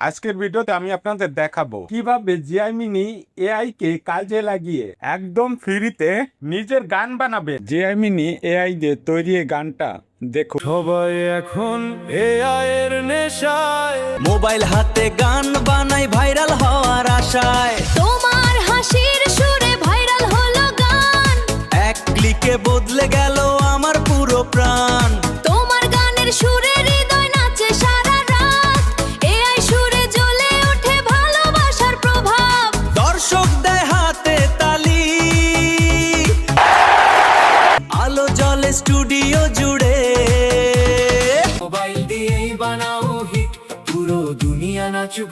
আজকের ভিডিওতে আমি আপনাদের দেখাবো কিভাবে জিআইমিনি এআই কে কাজে লাগিয়ে একদম ফ্রিতে নিজের গান বানাবে। জিআইমিনি এআই দিয়ে তৈরি এই গানটা দেখো। সবাই এখন এআই এর নেশায়, মোবাইল হাতে গান বানাই ভাইরাল হওয়ার আশায়। তোমার হাসির সুরে ভাইরাল হলো গান, এক ক্লিকে বদলে গেল আমার পুরো প্রাণ। তোমার গানের সুরে হৃদয় নাচে সারা রাত, এআই সুরে জ্বলে ওঠে ভালোবাসার প্রভাব। দর্শক দেয় হাতে তালি, আলো জ্বলে স্টুডিও জুড়ে। মোবাইল দিয়েই বানাও হিট, পুরো দুনিয়া নাচুক।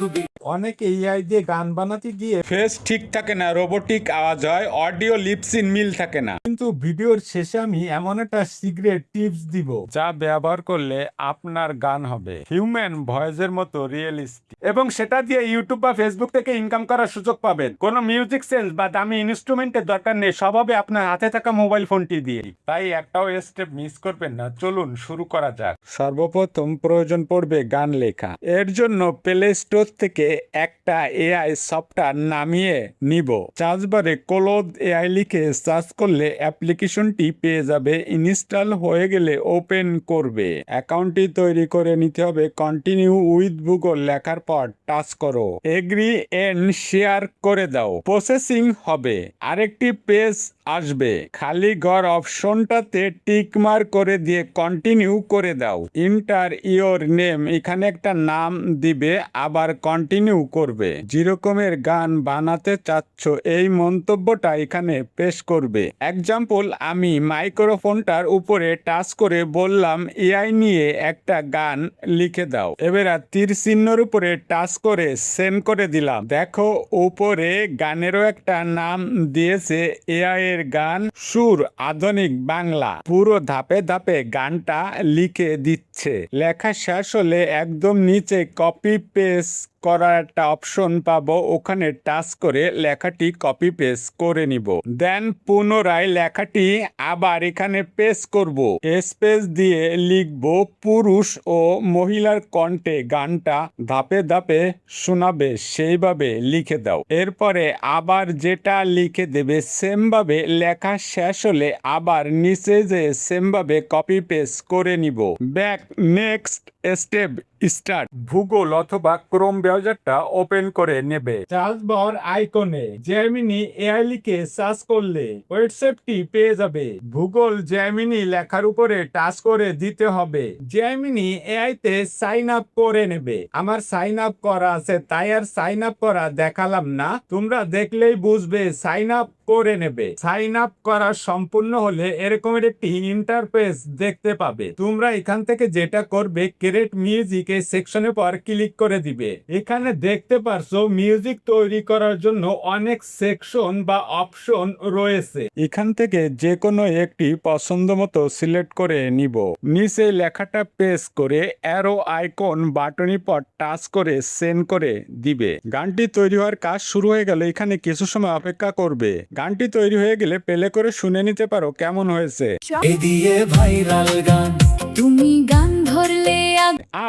অনেকে এআই দিয়ে গান বানাতে গিয়ে ফেস ঠিক থাকে না, রোবোটিক আওয়াজ হয়, অডিও লিপসিন মিল থাকে না। কিন্তু ভিডিওর শেষে আমি এমন একটা সিক্রেট টিপস দিব যা ব্যবহার করলে আপনার গান হবে হিউম্যান ভয়েসের মতো রিয়েলিস্টিক, এবং সেটা দিয়ে ইউটিউব বা ফেসবুক থেকে ইনকাম করার সুযোগ পাবেন। কোনো মিউজিক সেন্স বা দামি ইনস্ট্রুমেন্টের দরকার নেই, সব হবে আপনার হাতে থাকা মোবাইল ফোনটি দিয়ে। তাই একটাও স্টেপ মিস করবেন না। চলুন শুরু করা যাক। সর্বপ্রথম প্রয়োজন পড়বে গান লেখা। এর জন্য প্লে স্টোর থেকে একটা এআই সফটওয়্যার নামিয়ে নিব। সার্চ বারে ক্লোদ এআই লিখে সার্চ করলে অ্যাপ্লিকেশনটি পেয়ে যাবে। ইনস্টল হয়ে গেলে ওপেন করবে। অ্যাকাউন্টটি তৈরি করে নিতে হবে। কন্টিনিউ উইথ গুগল লেখার পর টাচ করো, এগ্রি এন্ড শেয়ার করে দাও। প্রসেসিং হবে, আরেকটি পেজ আসবে। খালি ঘর অপশনটাতে টিক মার্ক করে দিয়ে কন্টিনিউ করে দাও। ইন্টার ইওর নেম, এখানে একটা নাম দিবে, আবার কন্টিনিউ করবে। যেরকমের গান বানাতে চাচ্ছ এই মন্তব্যটা এখানে পেশ করবে। এক্সাম্পল, আমি মাইক্রোফোনটার উপরে টাচ করে বললাম এআই নিয়ে একটা গান লিখে দাও। এবার তীর চিহ্নের উপরে টাচ করে সেন্ড করে দিলাম। দেখো উপরে গানেরও একটা নাম দিয়েছে, এআই এর গান, সুর আধুনিক বাংলা। পুরো ধাপে ধাপে গানটা লিখে দিচ্ছে। লেখা শেষ হলে একদম নিচে কপি পেস্ট করার একটা অপশন পাবো, ওখানে টাচ করে লেখাটি কপি পেস্ট করে নিব। দেন পুনরায় লেখাটি আবার এখানে পেস্ট করব। স্পেস দিয়ে লিখব পুরুষ ও মহিলার কণ্ঠে গানটা ধাপে ধাপে শোনাবে, সেইভাবে লিখে দাও। এরপরে আবার যেটা লিখে দেবে সেম ভাবে লেখা শেষ হলে আবার নিচে যে সেম ভাবে কপি পেস্ট করে নিব। Back, next step start. ভূগোল অথবা ক্রোম ব্রাউজারটা ওপেন করে নেবে। সার্চ বার আইকনে জেমিনি এআই লিখে সার্চ করলে ওয়েবসাইটটি পেয়ে যাবে। ভূগোল জেমিনি লেখার উপরে টাচ করে দিতে হবে। জেমিনি এআই তে সাইন আপ করে নেবে। আমার সাইন আপ করা আছে, তাই আর সাইন আপ করা দেখালাম না, তোমরা দেখলেই বুঝবে। সাইন আপ করে নেবে। সাইন আপ করা সম্পূর্ণ হলে এরকমের একটি ইন্টারফেস দেখতে পাবে। তোমরা এখান থেকে যেটা করবে, ক্রিয়েট মিউজিক এই সেকশনের পর ক্লিক করে দিবে। এখানে দেখতে পারছো মিউজিক তৈরি করার জন্য অনেক সেকশন বা অপশন রয়েছে। এখান থেকে যে কোনো একটি পছন্দ মতো সিলেক্ট করে নিব। নিচে লেখাটা পেস্ট করে অ্যারো আইকন বাটনের পর টাচ করে সেন্ড করে দিবে। গানটি তৈরি হওয়ার কাজ শুরু হয়ে গেলে এখানে কিছু সময় অপেক্ষা করবে। গানটি তৈরি হয়ে গেলে প্লে করে শুনে নিতে পারো কেমন হয়েছে। এ দিয়ে ভাইরাল গান, তুমি গান ধরলে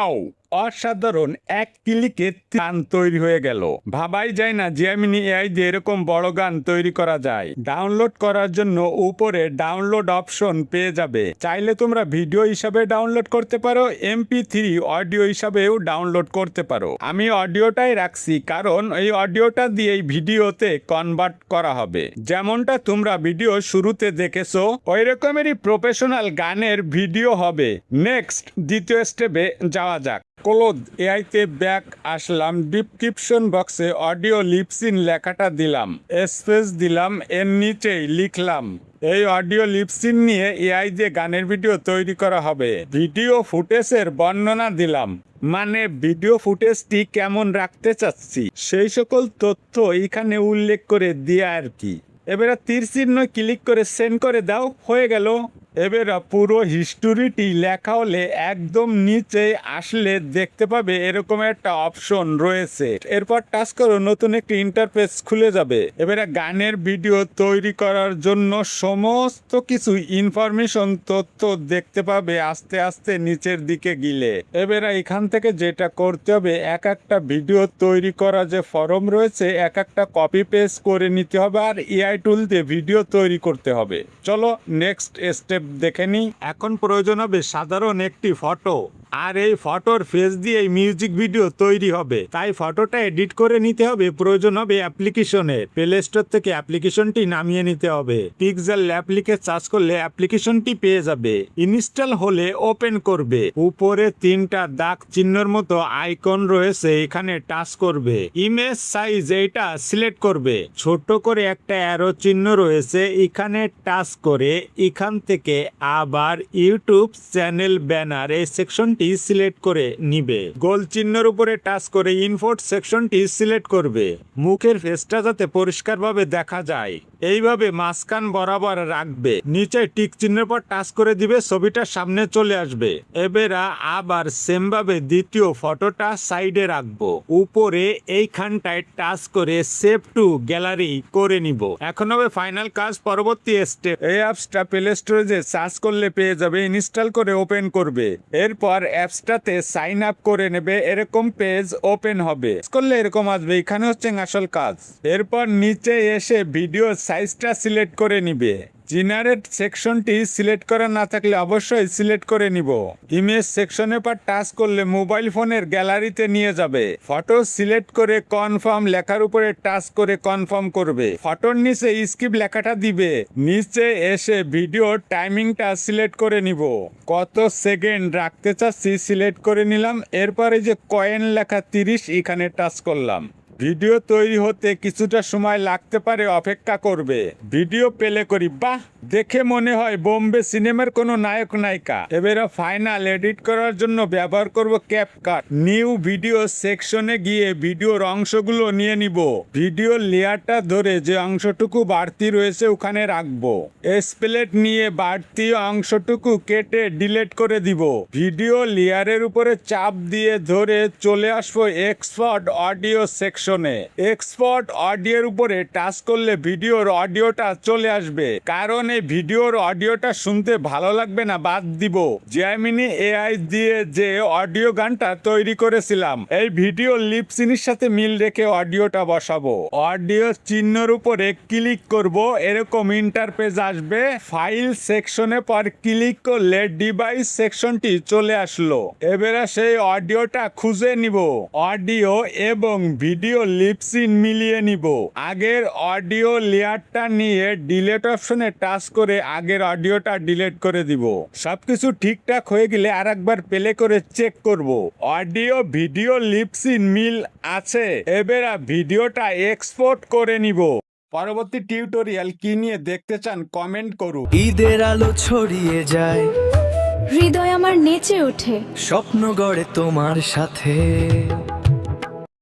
আও অসাধারণ, এক ক্লিকে গান তৈরি হয়ে গেল। ভাবাই যায় না জিআইমিনি এআই দিয়ে এরকম বড় গান তৈরি করা যায়। ডাউনলোড করার জন্য উপরে ডাউনলোড অপশন পেয়ে যাবে। চাইলে তোমরা ভিডিও হিসাবে ডাউনলোড করতে পারো, MP3 অডিও হিসাবেও ডাউনলোড করতে পারো। আমি অডিওটাই রাখছি, কারণ এই অডিওটা দিয়ে এই ভিডিওতে কনভার্ট করা হবে। যেমনটা তোমরা ভিডিও শুরুতে দেখেছো ওই রকমেরই প্রফেশনাল গানের ভিডিও হবে। নেক্সট দ্বিতীয় স্টেপে যাওয়া যাক। ক্লোদ এআই তে ব্যাক আসলাম। ডিসক্রিপশন বক্সে অডিও লিপসিন লেখাটা দিলাম, স্পেস দিলাম, এর নিচেই লিখলাম এই অডিও লিপসিন নিয়ে এআই দিয়ে গানের ভিডিও তৈরি করা হবে। ভিডিও ফুটেজের বর্ণনা দিলাম, মানে ভিডিও ফুটেজটি কেমন রাখতে চাচ্ছি সেই সকল তথ্য এখানে উল্লেখ করে দিয়ে আর কি। এবারে তীর চিহ্ন ক্লিক করে সেন্ড করে দাও, হয়ে গেল। এবার পুরো হিস্টোরিটি লেখা হলে একদম নিচে আসলে দেখতে পাবে এরকম একটা অপশন রয়েছে। এরপর টাচ করো, নতুন একটি ইন্টারফেস খুলে যাবে। এবারে গানের ভিডিও তৈরি করার জন্য সমস্ত কিছু ইনফরমেশন তথ্য দেখতে পাবে আস্তে আস্তে নিচের দিকে গিলে। এবারে এখান থেকে যেটা করতে হবে, এক একটা ভিডিও তৈরি করা যে ফরম রয়েছে এক একটা কপি পেস্ট করে নিতে হবে আর এআই টুল দিয়ে ভিডিও তৈরি করতে হবে। চলো নেক্সট স্টেপ দেখে নিই। এখন প্রয়োজন হবে সাধারণ একটি ফটো, আর এই ফটোর ফেস দিয়ে মিউজিক ভিডিও তৈরি হবে। তাই ফটোটা এডিট করে নিতে হবে। প্রয়োজন হবে অ্যাপ্লিকেশনের, প্লে স্টোর থেকে অ্যাপ্লিকেশনটি নামিয়ে নিতে হবে। পিক্সেল ল্যাব লিখে সার্চ করলে অ্যাপ্লিকেশনটি পেয়ে যাবে। ইনস্টল হলে ওপেন করবে। উপরে তিনটা দাগ চিহ্নের মতো আইকন রয়েছে, এখানে টাচ করবে। ইমেজ সাইজ এইটা সিলেক্ট করবে। ছোট করে একটা অ্যারো চিহ্ন রয়েছে, এখানে টাচ করে এখান থেকে আবার ইউটিউব চ্যানেল ব্যানার এই সেকশনটি সিলেক্ট করে নিবে। গোল চিহ্নের উপরে টাচ করে ইনপোর্ট সেকশনটি সিলেক্ট করবে। মুখের ফেসটা যাতে পরিষ্কারভাবে দেখা যায় এইভাবে মাঝখান বরাবর রাখবে। নিচে টিক চিহ্নের পর টাচ করে দিবে, ছবিটা সামনে চলে আসবে। এবারে আবার সেম ভাবে দ্বিতীয় ফটোটা সাইডে রাখবো। উপরে এইখানটায় টাচ করে সেভ টু গ্যালারি করে নিব। এখন হবে ফাইনাল কাজ, পরবর্তী স্টেপ। এই অ্যাপসটা প্লে স্টোরে যে সার্চ করলে পেয়ে যাবে। ইনস্টল করে ওপেন করবে। এরপর অ্যাপসটাতে সাইন আপ করে নেবে। এরকম পেজ ওপেন হবে, করলে এরকম আসবে। এখানে হচ্ছে আসল কাজ। এরপর নিচে এসে ভিডিও সাইজটা সিলেক্ট করে নিবে। জেনারেট সেকশনটি সিলেক্ট করা না থাকলে অবশ্যই সিলেক্ট করে নিব। ইমেজ সেকশনের পর টাচ করলে মোবাইল ফোনের গ্যালারিতে নিয়ে যাবে। ফটো সিলেক্ট করে কনফার্ম লেখার উপরে টাচ করে কনফার্ম করবে। ফটোর নিচে স্কিপ লেখাটা দিবে। নিচে এসে ভিডিও টাইমিংটা সিলেক্ট করে নিব। কত সেকেন্ড রাখতে চাচ্ছি সিলেক্ট করে নিলাম। এরপরে যে কয়েন লেখা 30 এখানে টাচ করলাম। ভিডিও তৈরি হতে কিছুটা সময় লাগতে পারে, অপেক্ষা করবে। ভিডিও প্লে করি, বাহ, দেখে মনে হয় বোম্বে সিনেমার কোনো নায়ক নায়িকা। এবারে ফাইনাল এডিট করার জন্য ব্যবহার করব ক্যাপকাট। নিউ ভিডিও সেকশনে গিয়ে ভিডিওর অংশগুলো নিয়ে নিব। ভিডিও লেয়ারটা ধরে যে অংশটুকু বাড়তি রয়েছে ওখানে রাখবো। স্প্লেট নিয়ে বাড়তি অংশটুকু কেটে ডিলিট করে দিব। ভিডিও লেয়ারের উপরে চাপ দিয়ে ধরে চলে আসবো এক্সপোর্ট অডিও সেকশন। এক্সপোর্ট অডিওর উপরে টাচ করলে ভিডিওর অডিওটা চলে আসবে। কারণ এই ভিডিওর অডিওটা শুনতে ভালো লাগবে না, বাদ দিব। জেমিনি এআই দিয়ে যে অডিও গানটা তৈরি করেছিলাম, এই ভিডিও লিপসিনের সাথে মিল রেখে অডিওটা বসাবো। অডিও চিহ্নের উপরে ক্লিক করব, এরকম ইন্টারফেস আসবে। ফাইল সেকশনে পর ক্লিক করলে ডিভাইস সেকশনটি চলে আসলো। এবারে সেই অডিওটা খুঁজে নিব। অডিও এবং ভিডিও লিপসিন মিলিয়ে নিব। আগের অডিও লেয়ারটা নিয়ে ডিলিট অপশনে টাচ করে আগের অডিওটা ডিলিট করে দিব। সবকিছু ঠিকঠাক হয়ে গেলে আরেকবার প্লে করে চেক করব। অডিও ভিডিও লিপসিন মিল আছে। এবারে ভিডিওটা এক্সপোর্ট করে নিব। পরবর্তী টিউটোরিয়াল কি নিয়ে দেখতে চান কমেন্ট করুন। ঈদের আলো ছড়িয়ে যায়, হৃদয় আমার নেচে ওঠে। স্বপ্ন গড়ে তোমার সাথে।